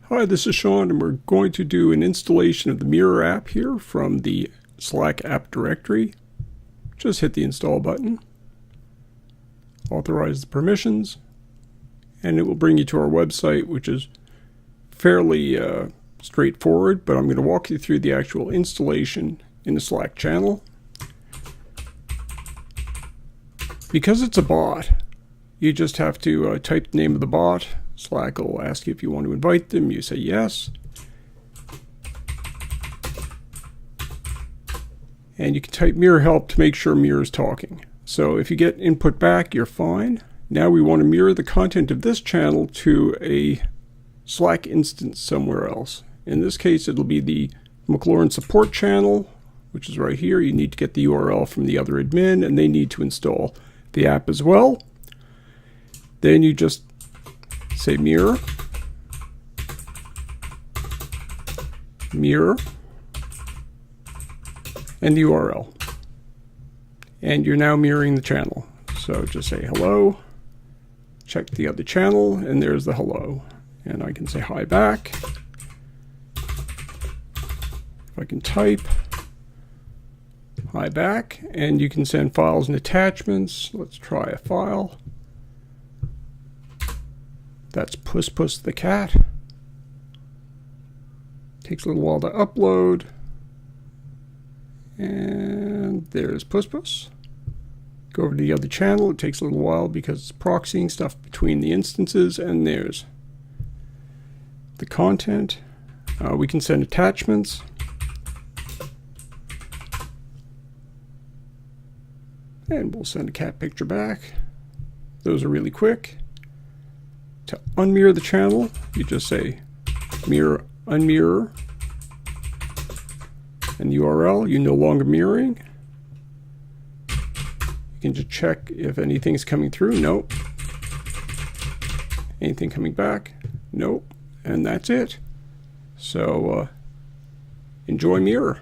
Hi, this is Sean, and we're going to do an installation of the Mirror app here from the Slack app directory. Just hit the install button, authorize the permissions, and it will bring you to our website, which is fairly straightforward, but I'm going to walk you through the actual installation in the Slack channel. Because it's a bot, you just have to type the name of the bot. Slack will ask you if you want to invite them. You say yes. And you can type mirror help to make sure mirror is talking. So if you get input back, you're fine. Now we want to mirror the content of this channel to a Slack instance somewhere else. In this case, it'll be the McLaurin support channel, which is right here. You need to get the URL from the other admin, and they need to install the app as well. Then you just say mirror, and the URL. And you're now mirroring the channel. So just say hello, check the other channel, and there's the hello. And I can say hi back. If I can type hi back, and you can send files and attachments. Let's try a file. That's Puss Puss the cat. Takes a little while to upload. And there's Puss Puss. Go over to the other channel. It takes a little while because it's proxying stuff between the instances. And there's the content. We can send attachments. And we'll send a cat picture back. Those are really quick. To unmirror the channel, you just say mirror, unmirror, and the URL, you're no longer mirroring. You can just check if anything's coming through. Nope. Anything coming back? Nope. And that's it. So enjoy Mirror.